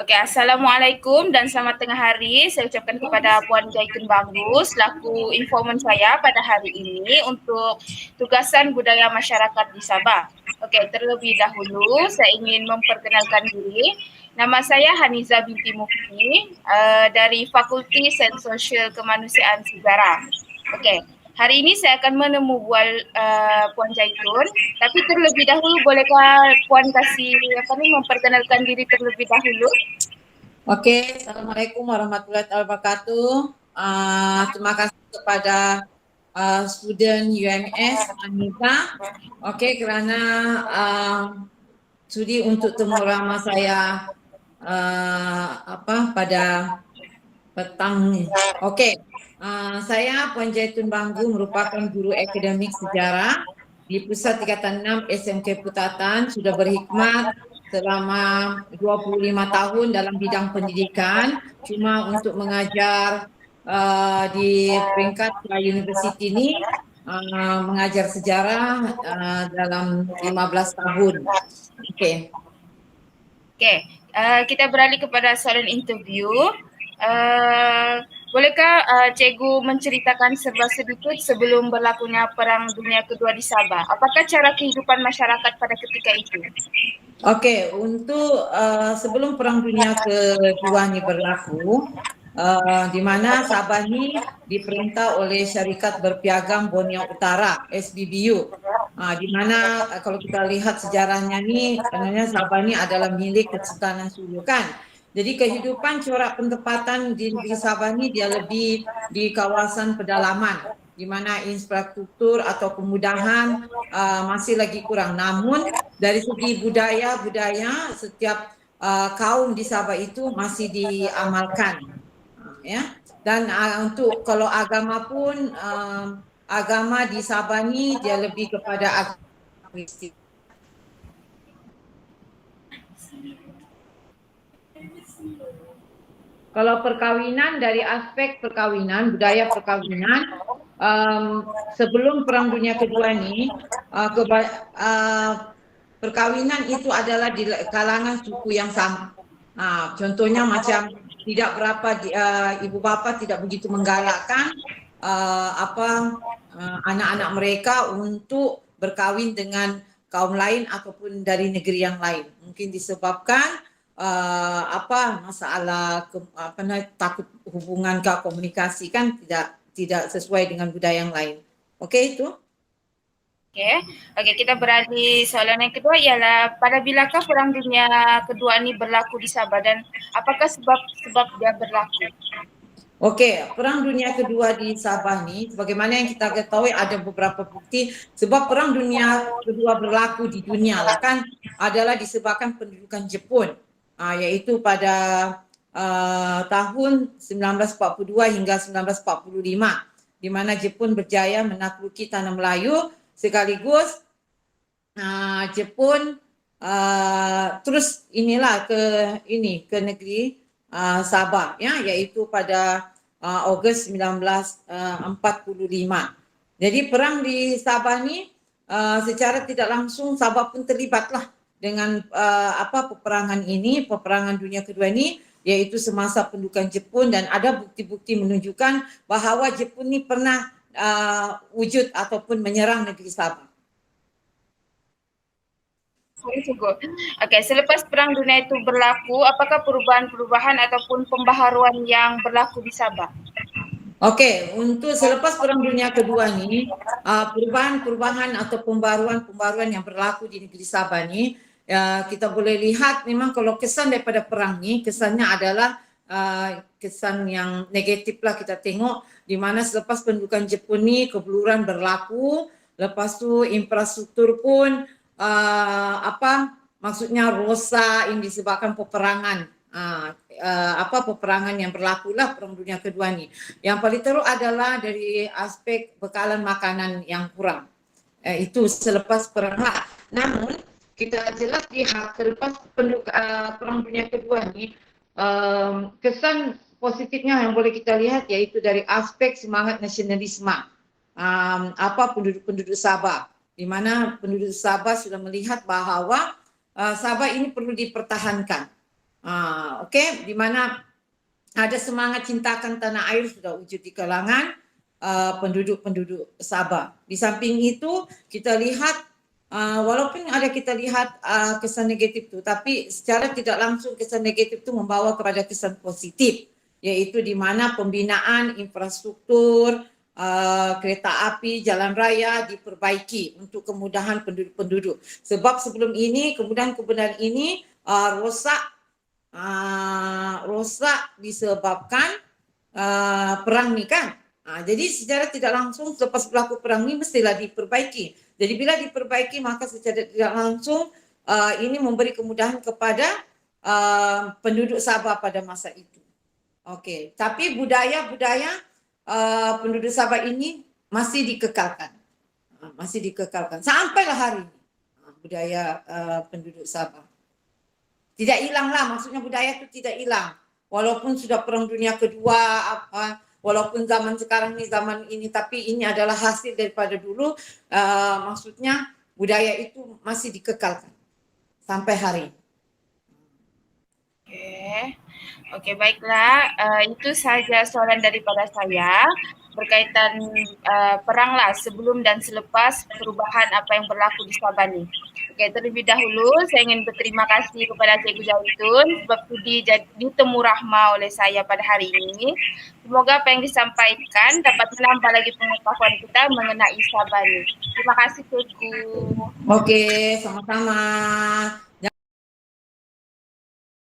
Okey, Assalamualaikum dan selamat tengah hari. Saya ucapkan kepada Puan Zaitun Bagus selaku informan saya pada hari ini untuk tugasan budaya masyarakat di Sabah. Okey, terlebih dahulu saya ingin memperkenalkan diri. Nama saya Haniza binti Mufti dari Fakulti Sains Sosial Kemanusiaan Sejarah. Okey, hari ini saya akan menemu Puan Zaitun, tapi terlebih dahulu bolehkah Puan kasih memperkenalkan diri terlebih dahulu? Oke, Assalamualaikum warahmatullahi wabarakatuh. Terima kasih kepada student UMS Anita. Oke, kerana sudi untuk temu ramah saya pada petang ni. Oke, saya Puan Zaitun Banggu merupakan guru akademik sejarah di Pusat Tingkatan 6 SMK Putatan, sudah berkhidmat selama 25 tahun dalam bidang pendidikan, cuma untuk mengajar di peringkat universiti ini, mengajar sejarah dalam 15 tahun. Okey. Okey, kita beralih kepada soalan interview. Bolehkah cikgu menceritakan serba sedikit sebelum berlakunya Perang Dunia Kedua di Sabah? Apakah cara kehidupan masyarakat pada ketika itu? Okey, untuk sebelum Perang Dunia Kedua ni berlaku, di mana Sabah ni diperintah oleh Syarikat Berpiagam Borneo Utara (SBBU). Di mana kalau kita lihat sejarahnya ni, sebenarnya Sabah ni adalah milik Kesultanan Sulu kan. Jadi kehidupan corak penempatan di negeri Sabah ni dia lebih di kawasan pedalaman, di mana infrastruktur atau kemudahan masih lagi kurang. Namun dari segi budaya setiap kaum di Sabah itu masih diamalkan, ya. Dan untuk kalau agama pun agama di Sabah ni dia lebih kepada agama Kristian. Kalau perkawinan, dari aspek perkawinan, budaya perkawinan, sebelum Perang Dunia Kedua ni, perkawinan itu adalah di kalangan suku yang sama. Contohnya macam tidak berapa ibu bapa tidak begitu menggalakkan anak-anak mereka untuk berkahwin dengan kaum lain ataupun dari negeri yang lain. Mungkin disebabkan masalah takut hubungan ke komunikasi kan tidak sesuai dengan budaya yang lain. Okey, itu. Okey, kita beralih soalan yang kedua ialah pada bilakah Perang Dunia Kedua ni berlaku di Sabah dan apakah sebab dia berlaku? Okey, Perang Dunia Kedua di Sabah ni, sebagaimana yang kita ketahui ada beberapa bukti sebab Perang Dunia Kedua berlaku di dunia lah kan, adalah disebabkan pendudukan Jepun, iaitu pada tahun 1942 hingga 1945, di mana Jepun berjaya menakluki tanah Melayu, sekaligus Jepun terus ke negeri Sabah, ya, iaitu pada Ogos 1945. Jadi perang di Sabah ni secara tidak langsung Sabah pun terlibatlah dengan peperangan ini, peperangan Dunia Kedua ini, iaitu semasa pendudukan Jepun, dan ada bukti-bukti menunjukkan bahawa Jepun ni pernah wujud ataupun menyerang negeri Sabah. Okey, selepas Perang Dunia itu berlaku, apakah perubahan-perubahan ataupun pembaharuan yang berlaku di Sabah? Okey, untuk selepas Perang Dunia Kedua ni, perubahan-perubahan atau pembaruan yang berlaku di negeri Sabah ni, kita boleh lihat memang kalau kesan daripada perang ni, kesannya adalah kesan yang negatif lah kita tengok, di mana selepas pendudukan Jepun ni kebuluran berlaku, lepas tu infrastruktur pun maksudnya rosak yang disebabkan peperangan. Peperangan yang berlaku lah Perang Dunia Kedua ni. Yang paling teruk adalah dari aspek bekalan makanan yang kurang. Itu selepas perang. Namun kita jelas lihat selepas Perang Dunia Kedua ni, kesan positifnya yang boleh kita lihat iaitu dari aspek semangat nasionalisme penduduk-penduduk Sabah, di mana penduduk Sabah sudah melihat bahawa Sabah ini perlu dipertahankan. Okey, di mana ada semangat cintakan tanah air sudah wujud di kalangan penduduk-penduduk Sabah. Di samping itu kita lihat walaupun ada kita lihat kesan negatif itu, tapi secara tidak langsung kesan negatif itu membawa kepada kesan positif, yaitu di mana pembinaan infrastruktur kereta api, jalan raya diperbaiki untuk kemudahan penduduk-penduduk. Sebab sebelum ini kemudahan-kemudahan ini rosak disebabkan perang ni kan. Jadi secara tidak langsung selepas berlaku perang ni mestilah diperbaiki. Jadi bila diperbaiki maka secara tidak langsung ini memberi kemudahan kepada penduduk Sabah pada masa itu. Okey, tapi budaya-budaya penduduk Sabah ini masih dikekalkan. Masih dikekalkan sampailah hari ini budaya penduduk Sabah. Tidak hilanglah, maksudnya budaya itu tidak hilang. Walaupun sudah Perang Dunia Kedua, walaupun zaman sekarang ni zaman ini, tapi ini adalah hasil daripada dulu. Maksudnya budaya itu masih dikekalkan sampai hari ini. Okey, baiklah. Itu sahaja soalan daripada saya berkaitan peranglah sebelum dan selepas perubahan apa yang berlaku di Sabah ni. Okey, terlebih dahulu saya ingin berterima kasih kepada Cikgu Zaitun sebab sudi ditemu rahmah oleh saya pada hari ini. Semoga apa yang disampaikan dapat menambah lagi pengetahuan kita mengenai Sabah ni. Terima kasih Cikgu. Okey, sama-sama.